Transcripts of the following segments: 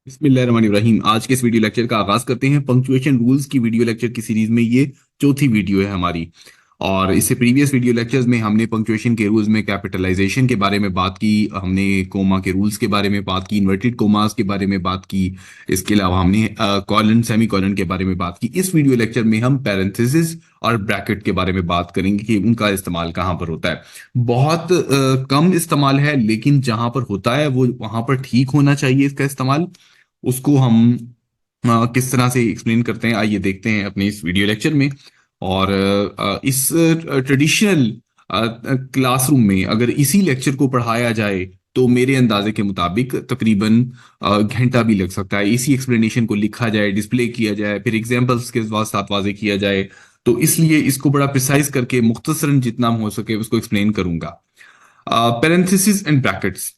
बिस्मिल्लाहिर्रहमानिर्रहीम। आज के इस वीडियो लेक्चर का आगाज करते हैं। पंक्चुएशन रूल्स की वीडियो लेक्चर की सीरीज में ये चौथी वीडियो है हमारी। और इससे प्रीवियस वीडियो लेक्चर्स में हमने पंक्चुएशन के रूल्स में कैपिटलाइजेशन के बारे में बात की, हमने कोमा के रूल्स के बारे में बात की, इन्वर्टेड कोमास के बारे में बात की। इसके अलावा हमने कॉलन सेमी कॉलन के बारे में बात की। इस वीडियो लेक्चर में हम पैरेंथेसिस और ब्रैकेट के बारे में बात करेंगे कि उनका इस्तेमाल कहाँ पर होता है। बहुत कम इस्तेमाल है, लेकिन जहां पर होता है वो वहां पर ठीक होना चाहिए इसका इस्तेमाल। उसको हम किस तरह से एक्सप्लेन करते हैं, आइए देखते हैं अपने इस वीडियो लेक्चर में। और इस ट्रेडिशनल क्लासरूम में अगर इसी लेक्चर को पढ़ाया जाए तो मेरे अंदाजे के मुताबिक तकरीबन घंटा भी लग सकता है। इसी एक्सप्लेनेशन को लिखा जाए, डिस्प्ले किया जाए, फिर एग्जांपल्स के साथ वाजे किया जाए। तो इसलिए इसको बड़ा प्रिसाइज करके मुख्तसरन जितना हो सके उसको एक्सप्लेन करूंगा। Parenthesis and brackets.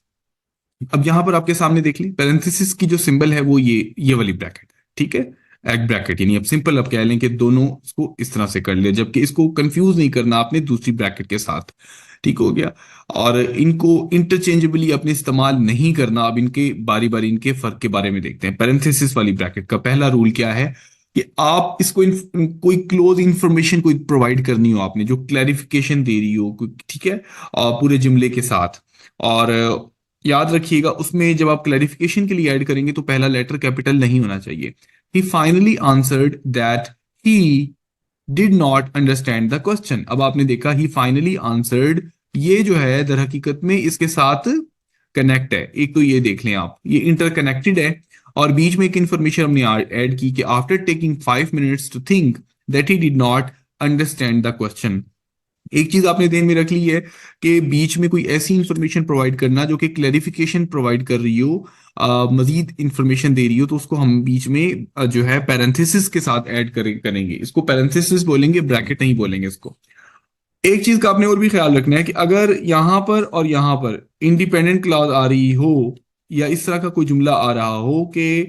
अब यहां पर आपके सामने देख ली, पैरेंथेसिस की जो सिंबल है वो ये वाली ब्रैकेट है, ठीक है। एग ब्रैकेट, यानी अब सिंपल अब कह लें कि दोनों इसको इस तरह से कर ले, जबकि इसको कंफ्यूज नहीं करना आपने दूसरी ब्रैकेट के साथ। ठीक हो गया। और इनको इंटरचेंजेबली अपने इस्तेमाल नहीं करना। अब इनके बारी बारी इनके फर्क के बारे में देखते हैं। पैरेंथेसिस वाली ब्रैकेट का पहला रूल क्या है कि आप इसको कोई क्लोज इंफॉर्मेशन कोई प्रोवाइड करनी हो आपने, जो क्लैरिफिकेशन दे रही हो ठीक है, पूरे जुमले के साथ। और याद रखिएगा उसमें जब आप क्लैरिफिकेशन के लिए ऐड करेंगे तो पहला लेटर कैपिटल नहीं होना चाहिए। He finally answered that he did not understand the question. अब आपने देखा ही फाइनली आंसर्ड, ये जो है दर हकीकत में इसके साथ कनेक्ट है। एक तो ये देख लें आप, ये इंटरकनेक्टेड है। और बीच में एक इंफॉर्मेशन हमने ऐड की कि after taking 5 minutes to think that he did not understand the question. एक चीज आपने ध्यान में रख ली है कि बीच में कोई ऐसी इंफॉर्मेशन प्रोवाइड करना जो कि क्लैरिफिकेशन प्रोवाइड कर रही हो, मजीद इंफॉर्मेशन दे रही हो, तो उसको हम बीच में जो है पैरेंथेसिस के साथ ऐड करेंगे। इसको पैरेंथेसिस बोलेंगे, ब्रैकेट नहीं बोलेंगे इसको। एक चीज का आपने और भी ख्याल रखना है कि अगर यहां पर और यहां पर इंडिपेंडेंट क्लॉज आ रही हो, या इस तरह का कोई जुमला आ रहा हो कि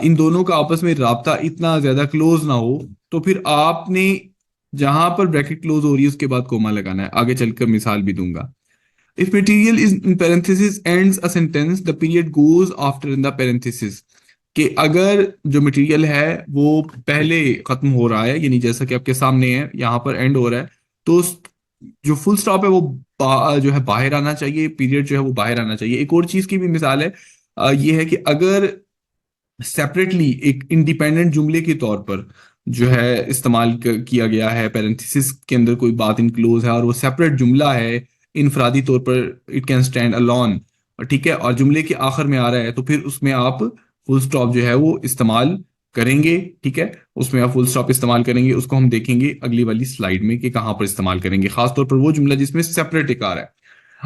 इन दोनों का आपस में राब्ता इतना ज्यादा क्लोज ना हो, तो फिर आपने जहां पर ब्रैकेट क्लोज हो रही है उसके बाद कोमा लगाना है। आगे चलकर मिसाल भी दूंगा। If material is in parenthesis ends a sentence the period goes after in the parenthesis। कि अगर जो मटेरियल है वो पहले खत्म हो रहा है, यानी जैसा कि आपके सामने है यहां पर एंड हो रहा है, तो जो फुल स्टॉप है वो जो है बाहर आना चाहिए, पीरियड जो है वो बाहर आना चाहिए। एक और चीज की भी मिसाल है, ये है कि अगर सेपरेटली एक इंडिपेंडेंट जुमले के तौर पर जो है इस्तेमाल किया गया है, पैरेंथेसिस के अंदर कोई बात इनक्लोज है और वो सेपरेट जुमला है, इनफरादी तौर पर इट कैन स्टैंड अलोन, ठीक है, और जुमले के आखिर में आ रहा है, तो फिर उसमें आप फुल स्टॉप जो है वो इस्तेमाल करेंगे। ठीक है, उसमें आप फुल स्टॉप इस्तेमाल करेंगे। उसको हम देखेंगे अगली वाली स्लाइड में कि कहाँ पर इस्तेमाल करेंगे, खासतौर पर वो जुमला जिसमें सेपरेट एक आ रहा है।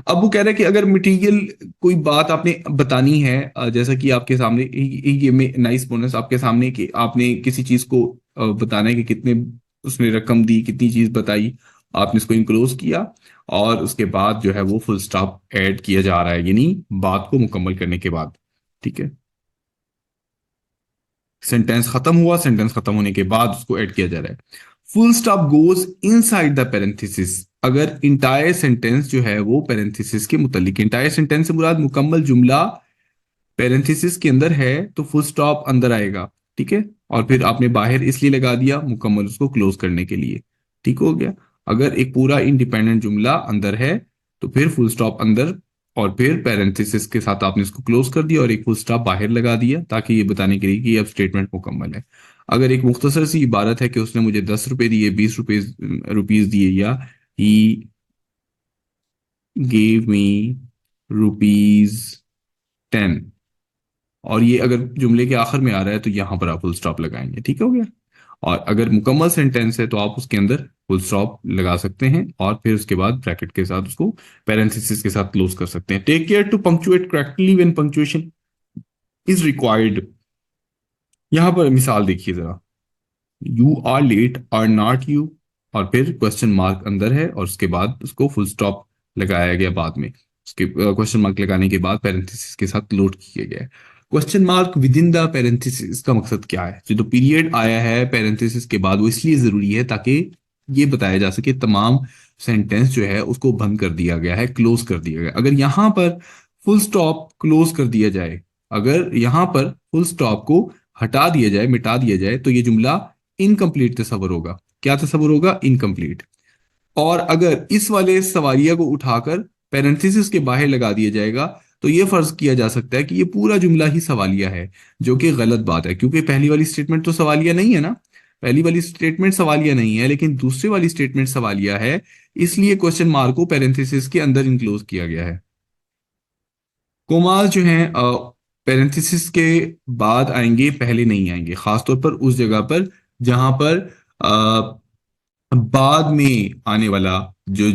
अब वो कह रहा है कि अगर मटेरियल कोई बात आपने बतानी है, जैसा कि आपके सामने ये में नाइस बोनस आपके सामने कि आपने किसी चीज को बताना है कि कितने उसने रकम दी, कितनी चीज बताई, आपने इसको इनक्लोज किया और उसके बाद जो है वो फुल स्टॉप ऐड किया जा रहा है, यानी बात को मुकम्मल करने के बाद। ठीक है, सेंटेंस खत्म हुआ, सेंटेंस खत्म होने के बाद उसको ऐड किया जा रहा है। Full stop goes inside the parenthesis. अगर इंटायर सेंटेंस जो है वो पेरेंथेसिस के मुतालिक, इंटायर सेंटेंस से मुराद मुकम्मल जुमला पेरेंथेसिस के अंदर है, तो फुल स्टॉप अंदर आएगा। ठीक है, और फिर आपने बाहर इसलिए लगा दिया मुकम्मल उसको क्लोज करने के लिए। ठीक हो गया। अगर एक पूरा इंडिपेंडेंट जुमला अंदर है तो फिर फुल स्टॉप अंदर और फिर पैरेंथेसिस के साथ आपने इसको क्लोज कर दिया और एक फुल स्टॉप बाहर लगा दिया, ताकि ये बताने के लिए कि अब स्टेटमेंट मुकम्मल है। अगर एक मुख्तसर सी इबारत है कि उसने मुझे 10 रुपए दिए, 20 रुपीज दिए, या ही गेव मी रुपीज 10, और ये अगर जुमले के आखिर में आ रहा है तो यहां पर आप फुल स्टॉप लगाएंगे। ठीक हो गया। और अगर मुकम्मल सेंटेंस है तो आप उसके अंदर फुल स्टॉप लगा सकते हैं और फिर उसके बाद ब्रैकेट के साथ उसको पैरेंथेसिस के साथ क्लोज कर सकते हैं। Take care to punctuate correctly when punctuation is required. यहां पर मिसाल देखिए जरा, you are late are not you, और फिर क्वेश्चन मार्क अंदर है और उसके बाद उसको फुल स्टॉप लगाया गया बाद में। उसके क्वेश्चन मार्क लगाने के बाद पैरेंथेसिस के साथ लोड किया गया है। Question mark with in the parenthesis का मकसद क्या है? जो पीरियड आया है पैरेंथेसिस के बाद वो इसलिए जरूरी है ताकि ये बताया जा सके तमाम सेंटेंस जो है उसको बंद कर दिया गया है, क्लोज कर दिया गया। अगर यहां पर फुल स्टॉप क्लोज कर दिया जाए, अगर यहां पर फुल स्टॉप को हटा दिया जाए, मिटा दिया जाए, तो ये जुमला इनकम्प्लीट तस्वर होगा। क्या तस्वर होगा? इनकम्प्लीट। और अगर इस वाले सवालिया को उठाकर पैरेंथेसिस के बाहर लगा दिया जाएगा तो ये फर्ज किया जा सकता है कि ये पूरा जुमला ही सवालिया है, जो कि गलत बात है, क्योंकि पहली वाली स्टेटमेंट तो सवालिया नहीं है ना। पहली वाली स्टेटमेंट सवालिया नहीं है, लेकिन दूसरी वाली स्टेटमेंट सवालिया है, इसलिए क्वेश्चन मार्क को पैरेंथेसिस के अंदर इंक्लोज किया गया है। कोमास जो है पैरेंथेसिस के बाद आएंगे, पहले नहीं आएंगे, खासतौर पर उस जगह पर जहां पर बाद में आने वाला जो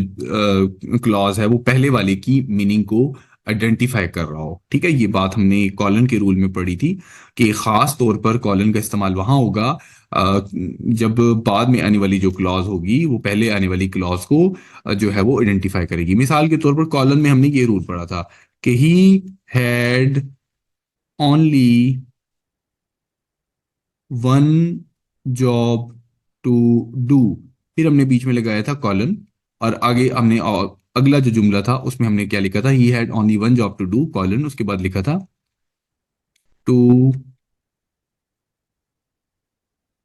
क्लॉज है वो पहले वाले की मीनिंग को आइडेंटिफाई कर रहा हो। ठीक है, ये बात हमने कॉलन के रूल में पढ़ी थी कि खास तौर पर कॉलन का इस्तेमाल वहां होगा जब बाद में आने वाली जो क्लॉज होगी वो पहले आने वाली क्लॉज को जो है वो आइडेंटिफाई करेगी। मिसाल के तौर पर कॉलन में हमने ये रूल पढ़ा था कि he had only one job to do, फिर हमने बीच में लगाया था कॉलन, और आगे हमने अगला जो जुमला था उसमें हमने क्या लिखा था? He had only one job to do colon, उसके बाद लिखा था टू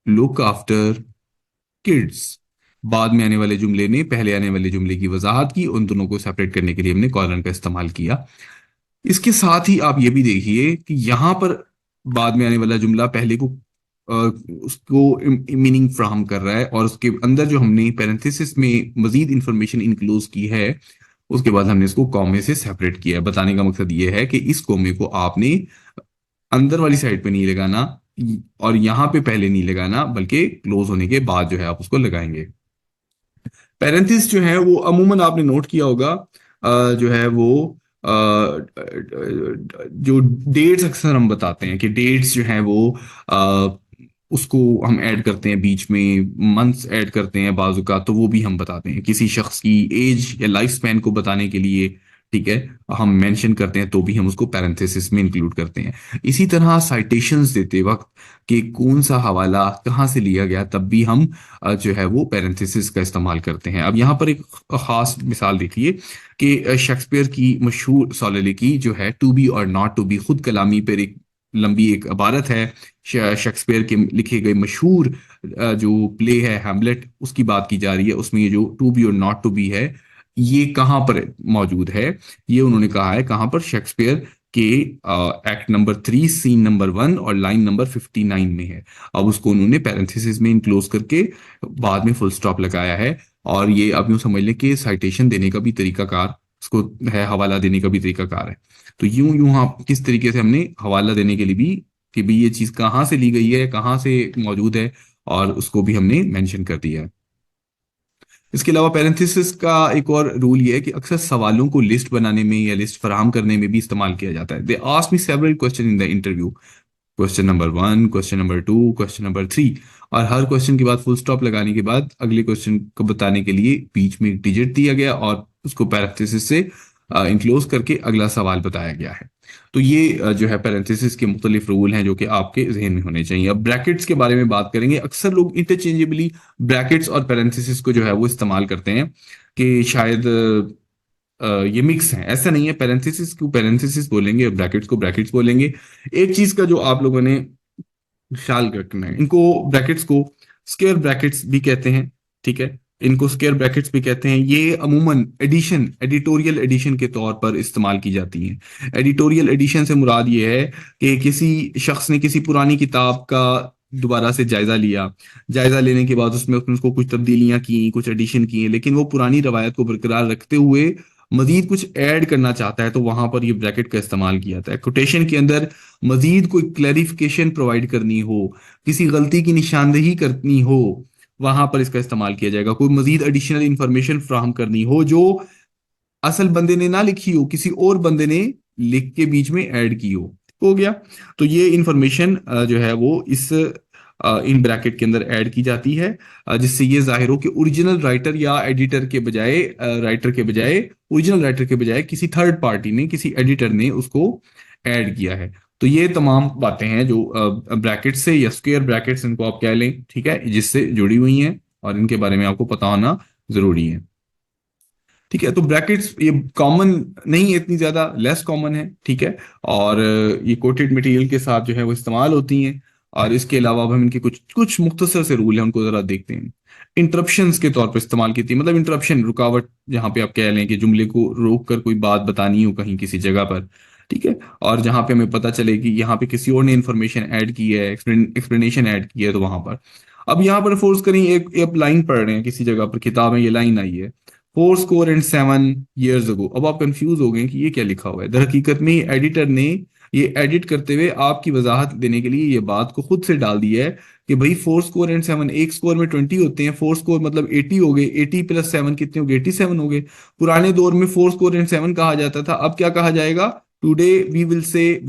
लुक आफ्टर किड्स। बाद में आने वाले जुमले ने पहले आने वाले जुमले की वजाहत की, उन दोनों को सेपरेट करने के लिए हमने कॉलन का इस्तेमाल किया। इसके साथ ही आप ये भी देखिए कि यहां पर बाद में आने वाला जुमला पहले को अ, उसको मीनिंग फ्राहम कर रहा है, और उसके अंदर जो हमने पैरेंथेसिस में मजीद इंफॉर्मेशन इंक्लूड की है, उसके बाद हमने इसको कॉमे से सेपरेट किया है। बताने का मकसद ये है कि इस कॉमे को आपने अंदर वाली साइड पे नहीं लगाना और यहाँ पे पहले नहीं लगाना, बल्कि क्लोज होने के बाद जो है आप उसको लगाएंगे। पैरेंथिस जो है वो अमूमन आपने नोट किया होगा जो है वो अ, जो डेट्स अक्सर हम बताते हैं कि डेट्स जो है वो उसको हम ऐड करते हैं बीच में, मंथ्स ऐड करते हैं बाजू का, तो वो भी हम बताते हैं किसी शख्स की एज या लाइफ स्पैन को बताने के लिए। ठीक है, हम मेंशन करते हैं तो भी हम उसको पैरेंथेसिस में इंक्लूड करते हैं। इसी तरह साइटेशंस देते वक्त कि कौन सा हवाला कहाँ से लिया गया, तब भी हम जो है वो पैरेंथेसिस का इस्तेमाल करते हैं। अब यहाँ पर एक खास मिसाल देखिए कि शेक्सपियर की मशहूर सोलिलोक्वी जो है टू बी और नॉट टू बी, खुद कलामी पर एक लंबी एक इबारत है। शेक्सपियर के लिखे गए मशहूर जो प्ले है हैमलेट, उसकी बात की जा रही है, उसमें ये जो टू बी और नॉट टू बी है ये कहाँ पर मौजूद है? ये उन्होंने कहा है कहाँ पर? शेक्सपियर के एक्ट नंबर 3 सीन नंबर 1 और लाइन नंबर 59 में है। अब उसको उन्होंने पैरेंथेसिस में इनक्लोज करके बाद में फुल स्टॉप लगाया है। और ये अब यूं समझ लें कि साइटेशन देने का भी तरीकाकार उसको है, हवाला देने का भी तरीकाकार है। तो यूं यूं हाँ, किस तरीके से हमने हवाला देने के लिए भी कि भाई ये चीज कहाँ से ली गई है, कहाँ से मौजूद है, और उसको भी हमने मेंशन कर दिया है। इसके अलावा पैरेंथेसिस का एक और रूल ये है कि अक्सर सवालों को लिस्ट बनाने में या लिस्ट फराहम करने में भी इस्तेमाल किया जाता है। They ask me several question in the interview, question number 1, question number 2, question number 3, और हर क्वेश्चन के बाद फुल स्टॉप लगाने के बाद अगले क्वेश्चन को बताने के लिए बीच में एक डिजिट दिया गया और उसको पैरेंथेसिस से इंक्लोज करके अगला सवाल बताया गया है। तो ये जो है पैरेंथेसिस के मुख्तलिफ रूल हैं जो कि आपके जहन में होने चाहिए। अब ब्रैकेट्स के बारे में बात करेंगे। अक्सर लोग इंटरचेंजेबली ब्रैकेट्स और पैरेंथेसिस को जो है वो इस्तेमाल करते हैं कि शायद ये मिक्स है। ऐसा नहीं है, पैरेंथेसिस को पैरेंथेसिस बोलेंगे और ब्रैकेट्स को ब्रैकेट्स बोलेंगे। एक चीज का जो आप लोगों ने ख्याल रखना है, इनको ब्रैकेट्स को स्क्वायर ब्रैकेट्स भी कहते हैं। ठीक है, इनको स्क्वायर ब्रैकेट्स भी कहते हैं। ये अमूमन एडिशन, एडिटोरियल एडिशन के तौर पर इस्तेमाल की जाती हैं। एडिटोरियल एडिशन से मुराद ये है कि किसी शख्स ने किसी पुरानी किताब का दोबारा से जायजा लिया, जायजा लेने के बाद उसमें उसने उसको कुछ तब्दीलियां की, कुछ एडिशन किए, लेकिन वो पुरानी रवायत को बरकरार रखते हुए मजीद कुछ ऐड करना चाहता है, तो वहां पर ये ब्रैकेट का इस्तेमाल किया जाता है। कोटेशन के अंदर मजीद कोई क्लैरिफिकेशन प्रोवाइड करनी हो, किसी गलती की निशानदेही करनी हो, वहां पर इसका इस्तेमाल किया जाएगा। कोई मजीद एडिशनल इंफॉर्मेशन फ्राहम करनी हो जो असल बंदे ने ना लिखी हो, किसी और बंदे ने लिख के बीच में ऐड की हो गया। तो ये इंफॉर्मेशन जो है वो इस इन ब्रैकेट के अंदर ऐड की जाती है, जिससे ये जाहिर हो कि ओरिजिनल राइटर या एडिटर के बजाय राइटर के बजाय ओरिजिनल राइटर के बजाय किसी थर्ड पार्टी ने, किसी एडिटर ने उसको ऐड किया है। तो ये तमाम बातें हैं जो ब्रैकेट से या स्क्वायर ब्रैकेट्स इनको आप कह लें, ठीक है, जिससे जुड़ी हुई हैं और इनके बारे में आपको पता होना जरूरी है। ठीक है, तो ब्रैकेट्स ये कॉमन नहीं है, इतनी ज्यादा लेस कॉमन है, ठीक है। और ये कोटेड मटेरियल के साथ जो है वो इस्तेमाल होती हैं। और इसके अलावा अब हम इनके कुछ कुछ मुख्तसर से रूल हैं, उनको जरा देखते हैं। इंटरप्शंस के तौर पर इस्तेमाल की थी, मतलब इंटरप्शन, रुकावट, जहाँ पे आप कह लें कि जुमले को रोक कर कोई बात बतानी हो कहीं किसी जगह पर, ठीक है। और जहाँ पे हमें पता चले कि यहाँ पे किसी और ने इन्फॉर्मेशन ऐड की है, एक्सप्लेनेशन ऐड की है, तो वहां पर अब यहाँ पर फोर्स करें, एक लाइन पढ़ रहे हैं किसी जगह पर, किताब में ये लाइन आई है, 4 स्कोर एंड 7 years ago। अब आप कंफ्यूज हो गए कि ये क्या लिखा हुआ है। दर हकीकत में एडिटर ने ये एडिट करते हुए आपकी वजाहत देने के लिए ये बात को खुद से डाल दिया है कि भाई 4 स्कोर एंड 7, एक स्कोर में 20 होते हैं, 4 स्कोर मतलब 80 हो गए, 80 + 7 कितने हो गए, 87 हो गए। पुराने दौर में 4 स्कोर एंड 7 कहा जाता था, अब क्या कहा जाएगा, टुडे वी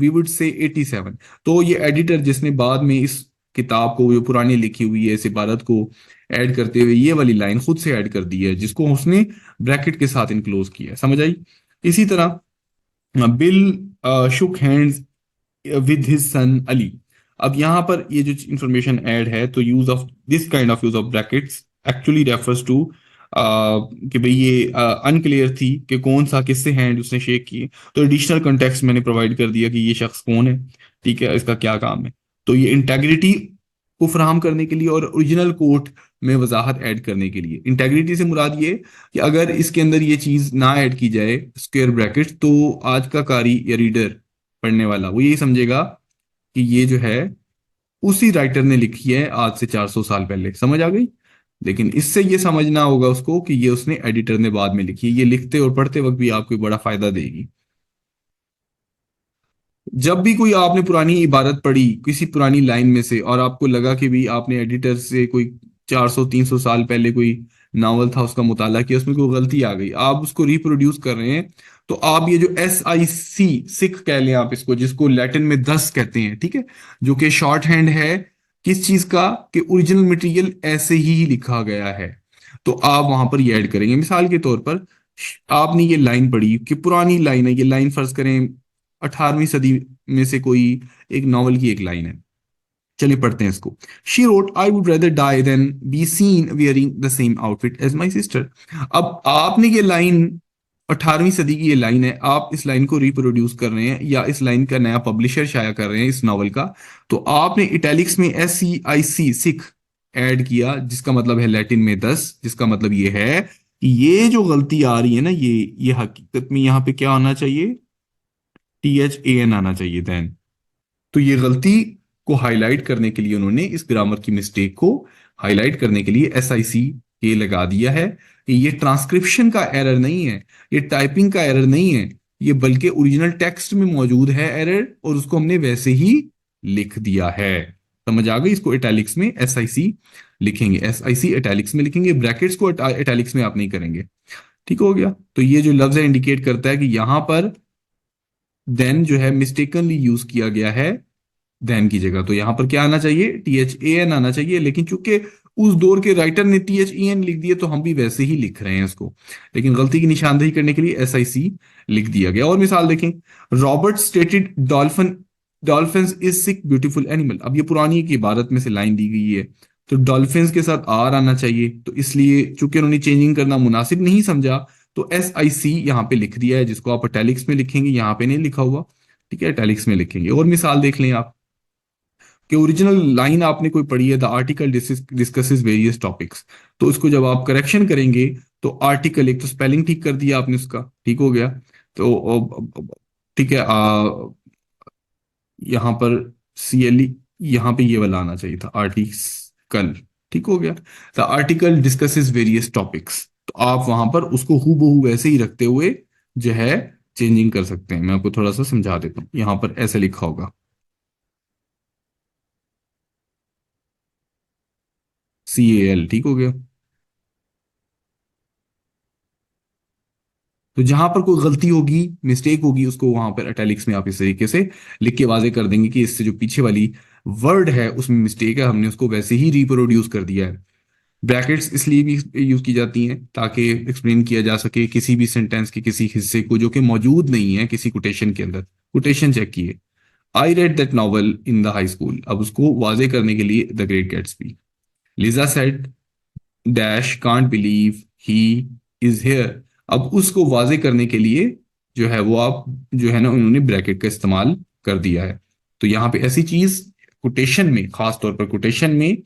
वुड से 87। तो ये एडिटर जिसने बाद में इस किताब को, जो पुरानी लिखी हुई है, इस इबारत को ऐड करते हुए ये वाली लाइन खुद से ऐड कर दी है, जिसको उसने ब्रैकेट के साथ इनक्लोज किया है, समझ आई। इसी तरह Bill shook hands with his son Ali. अब यहां पर ये जो इंफॉर्मेशन ऐड है, तो use of this kind of use of brackets actually refers to कि भाई ये अनक्लियर थी कि कौन सा किससे हैंड उसने शेक किए। तो एडिशनल कंटेक्स्ट मैंने प्रोवाइड कर दिया कि ये शख्स कौन है, ठीक है, इसका क्या काम है। तो ये इंटेग्रिटी को फराहम करने के लिए और ओरिजिनल कोट में वजाहत ऐड करने के लिए। इंटेग्रिटी से मुराद ये कि अगर इसके अंदर ये चीज ना ऐड की जाए, स्क्वायर ब्रैकेट, तो आज का कारी या रीडर, पढ़ने वाला, वो यही समझेगा कि ये जो है उसी राइटर ने लिखी है आज से 400 साल पहले, समझ आ गई। लेकिन इससे ये समझना होगा उसको कि ये उसने एडिटर ने बाद में लिखी है। ये लिखते और पढ़ते वक्त भी आपको बड़ा फायदा देगी। जब भी कोई आपने पुरानी इबारत पढ़ी किसी पुरानी लाइन में से, और आपको लगा कि भी आपने एडिटर से कोई 400 300 साल पहले कोई नावल था उसका मुताला किया, उसमें कोई गलती आ गई, आप उसको रिप्रोड्यूस कर रहे हैं, तो आप ये जो SIC, सिख कह लें आप इसको, जिसको लैटिन में 10 कहते हैं, ठीक है, जो कि शॉर्ट हैंड है किस चीज का, कि ओरिजिनल मटेरियल ऐसे ही लिखा गया है, तो आप वहां पर ये ऐड करेंगे। मिसाल के तौर पर आपने ये लाइन पढ़ी कि पुरानी लाइन है, ये लाइन फर्ज करें 18वीं सदी में से कोई एक नॉवल की एक लाइन है, चलिए पढ़ते हैं इसको। She wrote, I would rather die than be seen wearing the same outfit as my sister. अब आपने ये लाइन, 18वीं सदी की ये लाइन है, आप इस लाइन को रिप्रोड्यूस कर रहे हैं या इस लाइन का नया पब्लिशर शाया कर रहे हैं इस नॉवल का, तो आपने इटैलिक्स में SCIC, सिख ऐड किया, जिसका मतलब है लैटिन में 10, जिसका मतलब ये है कि ये जो गलती आ रही है ना, ये हकीकत में यहाँ पे क्या आना चाहिए, THAN आना चाहिए, देन। तो ये गलती को हाईलाइट करने के लिए उन्होंने इस ग्रामर की मिस्टेक को हाईलाइट करने के लिए SIC लगा दिया है कि ये ट्रांसक्रिप्शन का एरर नहीं है, ये टाइपिंग का एरर नहीं है, ये बल्कि ओरिजिनल टेक्स्ट में मौजूद है एरर, और उसको हमने वैसे ही लिख दिया है। समझ आ गई। इसको इटैलिक्स में SIC लिखेंगे, SIC इटैलिक्स में लिखेंगे, ब्रैकेट्स को इटैलिक्स में आप नहीं करेंगे। ठीक हो गया। तो ये जो लफ्ज है इंडिकेट करता है कि यहां पर देन जो है मिस्टेकनली यूज किया गया है देन की जगह, तो यहां पर क्या आना चाहिए, THAN आना चाहिए। लेकिन चूंकि उस दौर के राइटर ने THEN लिख दिया, तो हम भी वैसे ही लिख रहे हैं इसको, लेकिन गलती की निशानदेही करने के लिए SIC लिख दिया गया। और मिसाल देखें, Robert stated dolphin is sick beautiful animal. अब ये पुरानी एक इबारत में से लाइन दी गई है, तो डॉल्फिन के साथ आर आना चाहिए, तो इसलिए चूंकि उन्होंने चेंजिंग करना मुनासिब नहीं समझा, तो SIC यहाँ पे लिख दिया है, जिसको आप इटैलिक्स में लिखेंगे, यहाँ पे नहीं लिखा हुआ, ठीक है, इटैलिक्स में लिखेंगे। और मिसाल देख लें आप कि ओरिजिनल लाइन आपने कोई पढ़ी है, the article discusses various topics, तो उसको जब आप करेक्शन करेंगे, तो आर्टिकल, एक तो स्पेलिंग ठीक कर दिया आपने उसका, ठीक हो गया, तो ठीक है, यहाँ पर CLE, यहाँ पे ये वाला आना चाहिए था, आर्टिकल, ठीक हो गया, the article discusses various topics, तो आप वहां पर उसको हु बहू वैसे ही रखते हुए जो है चेंजिंग कर सकते हैं। मैं आपको थोड़ा सा समझा देता हूँ, यहाँ पर ऐसे लिखा होगा, CAL, ठीक हो गया। तो जहां पर कोई गलती होगी, मिस्टेक होगी, उसको वहां पर इटैलिक्स में आप इस तरीके से लिख के वाजे कर देंगे कि इससे जो पीछे वाली वर्ड है उसमें मिस्टेक है, हमने उसको वैसे ही रिप्रोड्यूस कर दिया है। ब्रैकेट्स इसलिए भी यूज की जाती हैं ताकि एक्सप्लेन किया जा सके किसी भी सेंटेंस के किसी हिस्से को जो कि मौजूद नहीं है किसी कोटेशन के अंदर। कोटेशन चेक किए, I read that novel in the high school, अब उसको वाजे करने के लिए the Great Gatsby. Liza said dash can't believe he is here. अब उसको वाजे करने के लिए जो है वो आप जो है ना उन्होंने ब्रैकेट का इस्तेमाल कर दिया है। तो यहाँ पे ऐसी चीज कोटेशन में, खास तौर पर कोटेशन में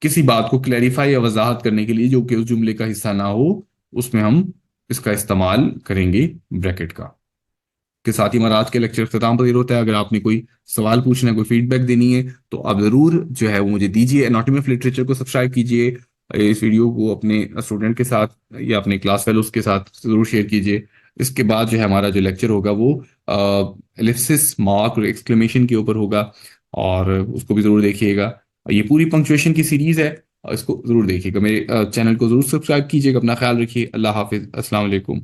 किसी बात को क्लैरिफाई या वजाहत करने के लिए जो कि उस जुमले का हिस्सा ना हो, उसमें हम इसका इस्तेमाल करेंगे ब्रैकेट का। के साथ ही हमारा आज के लेक्चर अख्ताम पजीर होता है। अगर आपने कोई सवाल पूछना है, कोई फीडबैक देनी है, तो आप ज़रूर जो है वो मुझे दीजिए। एनाटॉमी ऑफ लिटरेचर को सब्सक्राइब कीजिए, इस वीडियो को अपने स्टूडेंट के साथ या अपने क्लास फेलोज के साथ ज़रूर शेयर कीजिए। इसके बाद जो है हमारा जो लेक्चर होगा वो एलिप्सिस, मार्क और एक्सक्लेमेशन के ऊपर होगा, और उसको भी ज़रूर देखिएगा। ये पूरी पंक्चुएशन की सीरीज़ है, इसको ज़रूर देखिएगा। मेरे चैनल को ज़रूर सब्सक्राइब कीजिएगा। अपना ख्याल रखिए। अल्लाह हाफिज़। अस्सलाम वालेकुम।